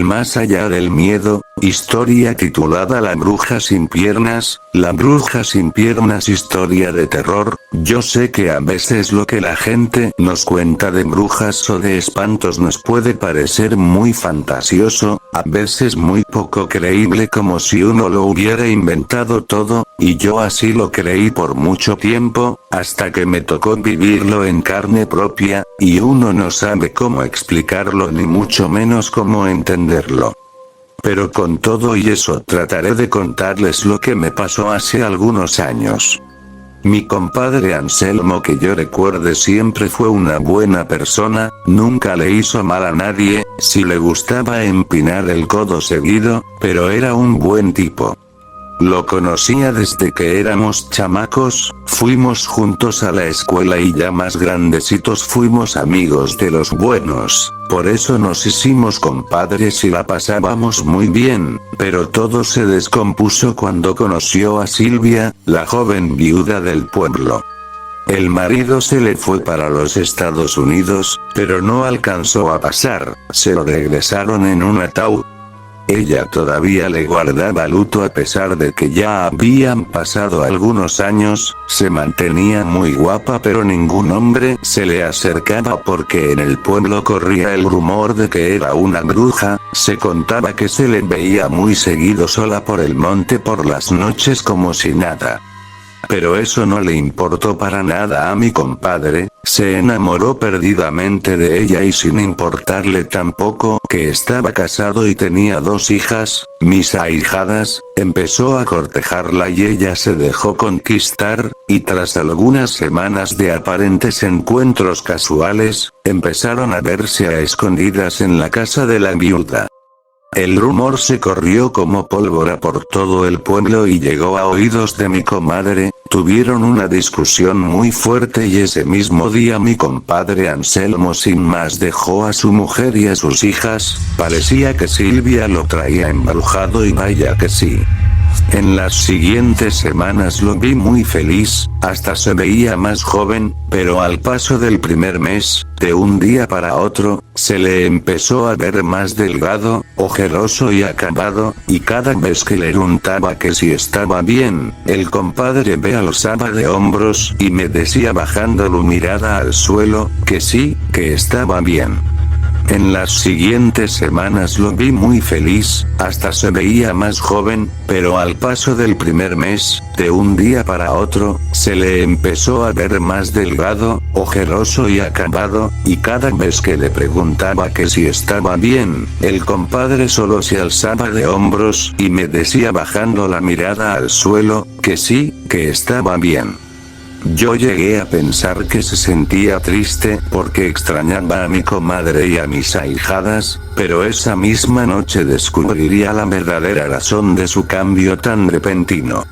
Más allá del miedo, historia titulada La bruja sin piernas. La bruja sin piernas, historia de terror. Yo sé que a veces lo que la gente nos cuenta de brujas o de espantos nos puede parecer muy fantasioso, a veces muy poco creíble, como si uno lo hubiera inventado todo, y yo así lo creí por mucho tiempo, hasta que me tocó vivirlo en carne propia, y uno no sabe cómo explicarlo ni mucho menos cómo entenderlo. Pero con todo y eso trataré de contarles lo que me pasó hace algunos años. Mi compadre Anselmo, que yo recuerde, siempre fue una buena persona, nunca le hizo mal a nadie, sí le gustaba empinar el codo seguido, pero era un buen tipo. Lo conocía desde que éramos chamacos, fuimos juntos a la escuela y ya más grandecitos fuimos amigos de los buenos, por eso nos hicimos compadres y la pasábamos muy bien, pero todo se descompuso cuando conoció a Silvia, la joven viuda del pueblo. El marido se le fue para los Estados Unidos, pero no alcanzó a pasar, se lo regresaron en un ataúd. Ella todavía le guardaba luto a pesar de que ya habían pasado algunos años, se mantenía muy guapa, pero ningún hombre se le acercaba porque en el pueblo corría el rumor de que era una bruja, se contaba que se le veía muy seguido sola por el monte por las noches como si nada. Pero eso no le importó para nada a mi compadre, se enamoró perdidamente de ella y sin importarle tampoco que estaba casado y tenía 2 hijas, mis ahijadas, empezó a cortejarla y ella se dejó conquistar, y tras algunas semanas de aparentes encuentros casuales, empezaron a verse a escondidas en la casa de la viuda. El rumor se corrió como pólvora por todo el pueblo y llegó a oídos de mi comadre, tuvieron una discusión muy fuerte y ese mismo día mi compadre Anselmo sin más dejó a su mujer y a sus hijas, parecía que Silvia lo traía embrujado y vaya que sí. En las siguientes semanas lo vi muy feliz, hasta se veía más joven, pero al paso del primer mes, de un día para otro, se le empezó a ver más delgado, ojeroso y acabado, y cada vez que le preguntaba que si estaba bien, el compadre me alzaba de hombros y me decía bajando la mirada al suelo, que sí, que estaba bien. En las siguientes semanas lo vi muy feliz, hasta se veía más joven, pero al paso del primer mes, de un día para otro, se le empezó a ver más delgado, ojeroso y acabado, y cada vez que le preguntaba que si estaba bien, el compadre solo se alzaba de hombros y me decía bajando la mirada al suelo, que sí, que estaba bien. Yo llegué a pensar que se sentía triste porque extrañaba a mi comadre y a mis ahijadas, pero esa misma noche descubriría la verdadera razón de su cambio tan repentino.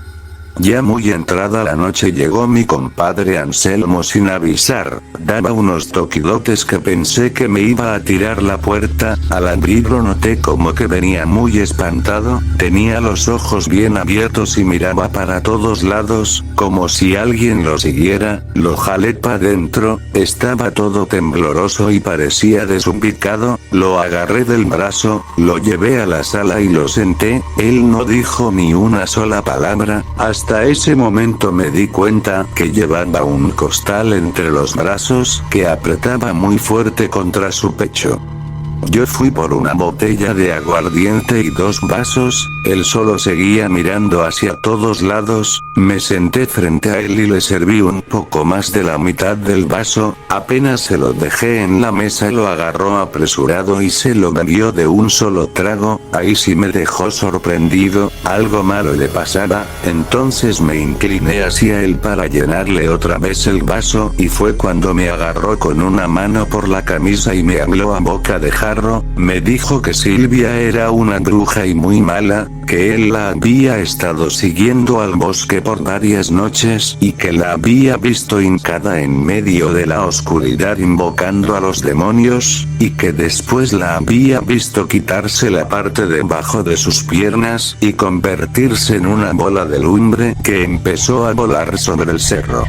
Ya muy entrada la noche llegó mi compadre Anselmo sin avisar, daba unos toquidotes que pensé que me iba a tirar la puerta, al abrirlo noté como que venía muy espantado, tenía los ojos bien abiertos y miraba para todos lados, como si alguien lo siguiera, lo jalé pa' dentro, estaba todo tembloroso y parecía desubicado, lo agarré del brazo, lo llevé a la sala y lo senté, él no dijo ni una sola palabra, hasta ese momento me di cuenta que llevaba un costal entre los brazos que apretaba muy fuerte contra su pecho. Yo fui por una botella de aguardiente y 2 vasos, él solo seguía mirando hacia todos lados, me senté frente a él y le serví un poco más de la mitad del vaso, apenas se lo dejé en la mesa lo agarró apresurado y se lo bebió de un solo trago, ahí sí me dejó sorprendido, algo malo le pasaba, entonces me incliné hacia él para llenarle otra vez el vaso y fue cuando me agarró con una mano por la camisa y me habló a boca de jarro. Me dijo que Silvia era una bruja y muy mala, que él la había estado siguiendo al bosque por varias noches y que la había visto hincada en medio de la oscuridad invocando a los demonios, y que después la había visto quitarse la parte de debajo de sus piernas y convertirse en una bola de lumbre que empezó a volar sobre el cerro.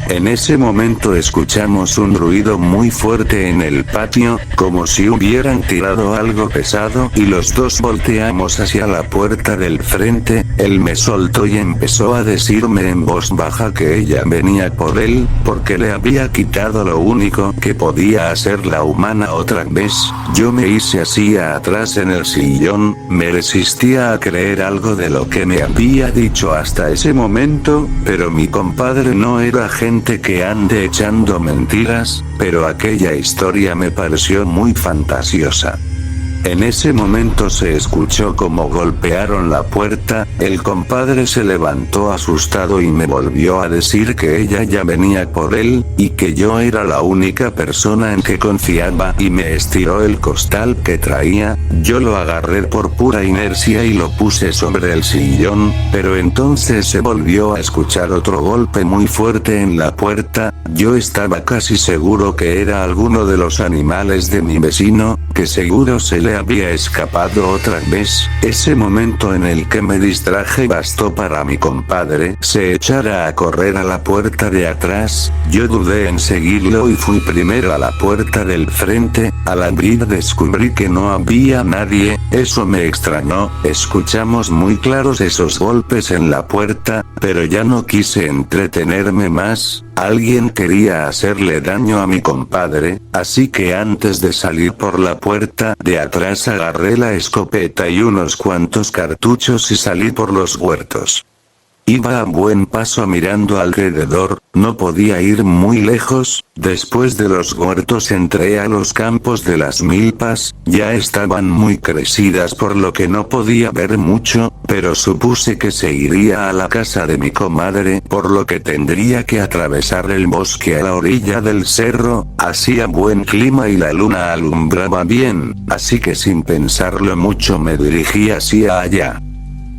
En ese momento escuchamos un ruido muy fuerte en el patio, como si hubieran tirado algo pesado, y los dos volteamos hacia la puerta del frente. Él me soltó y empezó a decirme en voz baja que ella venía por él, porque le había quitado lo único que podía hacer la humana otra vez. Yo me hice así atrás en el sillón, me resistía a creer algo de lo que me había dicho hasta ese momento, pero mi compadre no era gente que ande echando mentiras, pero aquella historia me pareció muy fantasiosa. En ese momento se escuchó como golpearon la puerta, el compadre se levantó asustado y me volvió a decir que ella ya venía por él, y que yo era la única persona en que confiaba, y me estiró el costal que traía. Yo lo agarré por pura inercia y lo puse sobre el sillón, pero entonces se volvió a escuchar otro golpe muy fuerte en la puerta. Yo estaba casi seguro que era alguno de los animales de mi vecino, que seguro se le había escapado otra vez. Ese momento en el que me distraje bastó para mi compadre se echara a correr a la puerta de atrás. Yo dudé en seguirlo y fui primero a la puerta del frente. Al abrir descubrí que no había nadie. Eso me extrañó. Escuchamos muy claros esos golpes en la puerta, pero ya no quise entretenerme más. Alguien quería hacerle daño a mi compadre, así que antes de salir por la puerta de atrás agarré la escopeta y unos cuantos cartuchos y salí por los huertos. Iba a buen paso mirando alrededor, no podía ir muy lejos. Después de los huertos entré a los campos de las milpas, ya estaban muy crecidas por lo que no podía ver mucho, pero supuse que se iría a la casa de mi comadre, por lo que tendría que atravesar el bosque a la orilla del cerro. Hacía buen clima y la luna alumbraba bien, así que sin pensarlo mucho me dirigí hacia allá.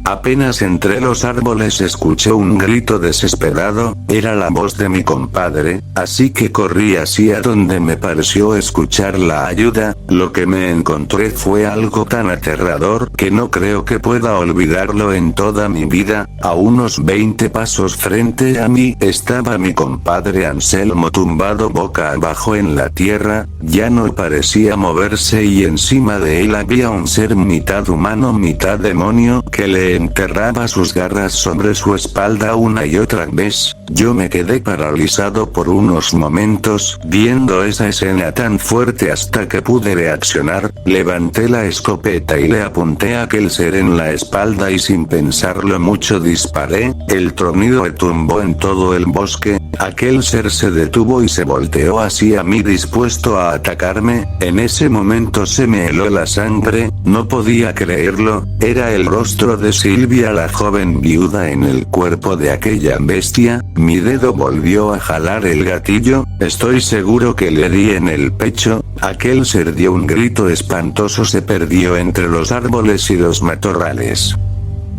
Apenas entre los árboles escuché un grito desesperado, era la voz de mi compadre, así que corrí hacia donde me pareció escuchar la ayuda. Lo que me encontré fue algo tan aterrador que no creo que pueda olvidarlo en toda mi vida. A unos 20 pasos frente a mí estaba mi compadre Anselmo tumbado boca abajo en la tierra, ya no parecía moverse y encima de él había un ser mitad humano mitad demonio que le enterraba sus garras sobre su espalda una y otra vez. Yo me quedé paralizado por unos momentos, viendo esa escena tan fuerte hasta que pude reaccionar. Levanté la escopeta y le apunté a aquel ser en la espalda y sin pensarlo mucho disparé. El tronido retumbó en todo el bosque. Aquel ser se detuvo y se volteó hacia mí dispuesto a atacarme. En ese momento se me heló la sangre, no podía creerlo, era el rostro de Silvia, la joven viuda en el cuerpo de aquella bestia. Mi dedo volvió a jalar el gatillo, estoy seguro que le di en el pecho. Aquel ser dio un grito espantoso, se perdió entre los árboles y los matorrales.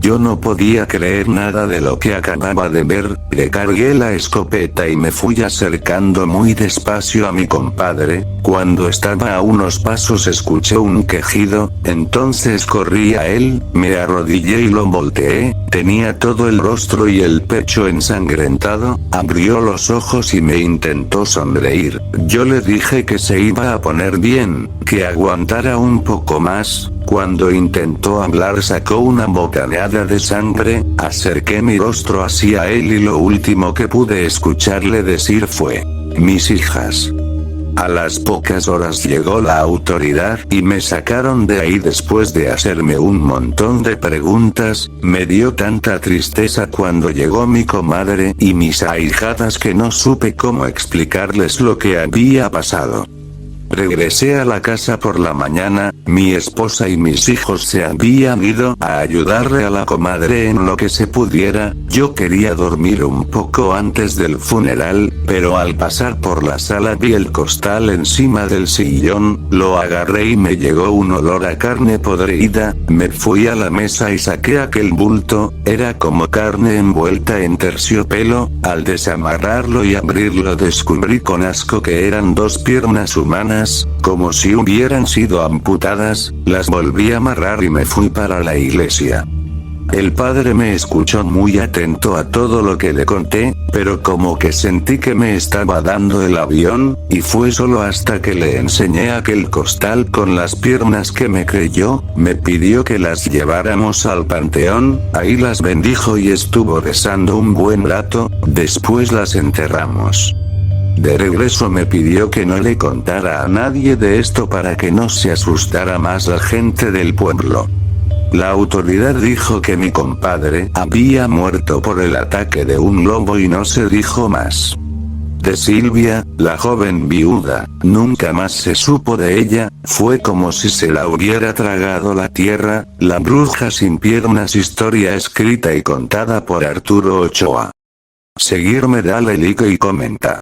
Yo no podía creer nada de lo que acababa de ver, recargué la escopeta y me fui acercando muy despacio a mi compadre. Cuando estaba a unos pasos escuché un quejido, entonces corrí a él, me arrodillé y lo volteé, tenía todo el rostro y el pecho ensangrentado, abrió los ojos y me intentó sonreír. Yo le dije que se iba a poner bien, que aguantara un poco más. Cuando intentó hablar sacó una bocanada de sangre, acerqué mi rostro hacia él y lo último que pude escucharle decir fue: mis hijas. A las pocas horas llegó la autoridad y me sacaron de ahí después de hacerme un montón de preguntas. Me dio tanta tristeza cuando llegó mi comadre y mis ahijadas que no supe cómo explicarles lo que había pasado. Regresé a la casa por la mañana, mi esposa y mis hijos se habían ido a ayudarle a la comadre en lo que se pudiera. Yo quería dormir un poco antes del funeral, pero al pasar por la sala vi el costal encima del sillón, lo agarré y me llegó un olor a carne podrida. Me fui a la mesa y saqué aquel bulto, era como carne envuelta en terciopelo. Al desamarrarlo y abrirlo descubrí con asco que eran dos piernas humanas, como si hubieran sido amputadas. Las volví a amarrar y me fui para la iglesia. El padre me escuchó muy atento a todo lo que le conté, pero como que sentí que me estaba dando el avión, y fue solo hasta que le enseñé aquel costal con las piernas que me creyó, me pidió que las lleváramos al panteón, ahí las bendijo y estuvo rezando un buen rato, después las enterramos. De regreso me pidió que no le contara a nadie de esto para que no se asustara más la gente del pueblo. La autoridad dijo que mi compadre había muerto por el ataque de un lobo y no se dijo más. De Silvia, la joven viuda, nunca más se supo de ella, fue como si se la hubiera tragado la tierra. La bruja sin piernas, historia escrita y contada por Arturo Ochoa. Seguirme, dale like y comenta.